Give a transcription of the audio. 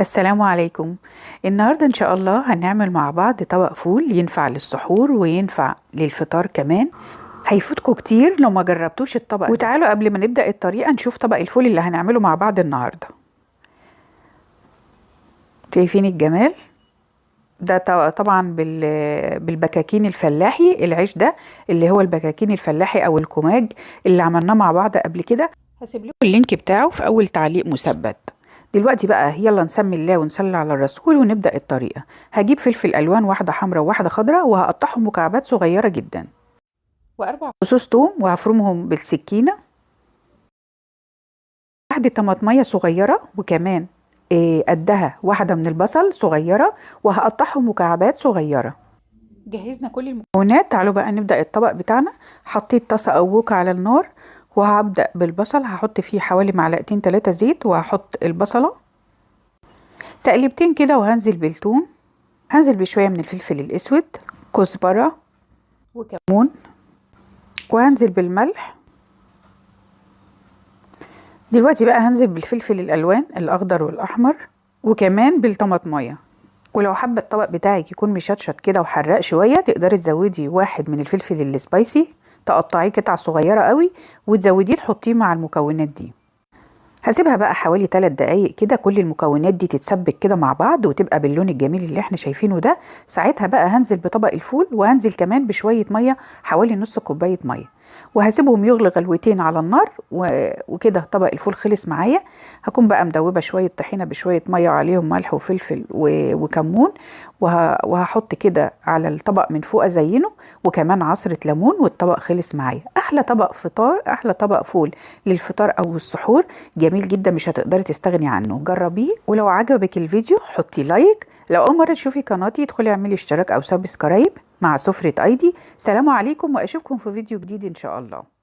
السلام عليكم. النهاردة إن شاء الله هنعمل مع بعض طبق فول ينفع للسحور وينفع للفطار كمان. هيفوتكم كتير لو ما جربتوش الطبق ده. وتعالوا قبل ما نبدأ الطريقة نشوف طبق الفول اللي هنعمله مع بعض النهاردة. شايفين الجمال ده؟ طبعا بالبكاكين الفلاحي، العيش ده اللي هو البكاكين الفلاحي او الكماج اللي عملناه مع بعض قبل كده. هسيب لكم اللينك بتاعه في اول تعليق مثبت. دلوقتي بقى يلا نسمي الله ونصلي على الرسول ونبدأ الطريقة. هجيب فلفل ألوان، واحدة حمراء وواحدة خضراء، وهقطعهم مكعبات صغيرة جدا، وأربع فصوص توم وهفرمهم بالسكينة، واحدة طماطمية صغيرة، وكمان قدها واحدة من البصل صغيرة، وهقطعهم مكعبات صغيرة. جهزنا كل المكونات. تعالوا بقى نبدأ الطبق بتاعنا. حطيت طاسة أو ووك على النار، وهبدأ بالبصل. هحط فيه حوالي معلقتين 3 زيت، وهحط البصلة تقليبتين كده، وهنزل بالثوم، هنزل بشوية من الفلفل الأسود، كزبرة وكمون، وهنزل بالملح. دلوقتي بقى هنزل بالفلفل الألوان الأخضر والأحمر، وكمان بالطماطمية. ولو حابة الطبق بتاعك يكون مشطشط كده وحراق شوية، تقدري تزودي واحد من الفلفل السبايسي، تقطعيه قطع صغيرة قوي وتزوديه تحطيه مع المكونات دي. هسيبها بقى حوالي 3 دقايق كده، كل المكونات دي تتسبك كده مع بعض وتبقى باللون الجميل اللي احنا شايفينه ده. ساعتها بقى هنزل بطبق الفول، وهنزل كمان بشوية مية، حوالي نص كوباية مية، وهسيبهم يغلي غلوتين على النار. وكده طبق الفول خلص معايا. هكون بقى مدوبة شوية طحينة بشوية مية، وعليهم ملح وفلفل وكمون، وهحط كده على الطبق من فوق ازينه، وكمان عصرة ليمون، والطبق خلص معايا. احلى طبق فطار، احلى طبق فول للفطار او السحور. جميل جدا، مش هتقدري تستغني عنه. جربيه، ولو عجبك الفيديو حطي لايك. لو اول مرة تشوفي قناتي ادخلي اعملي اشتراك او سبسكرايب مع سفرة ايدي. سلام عليكم، واشوفكم في فيديو جديد ان شاء الله.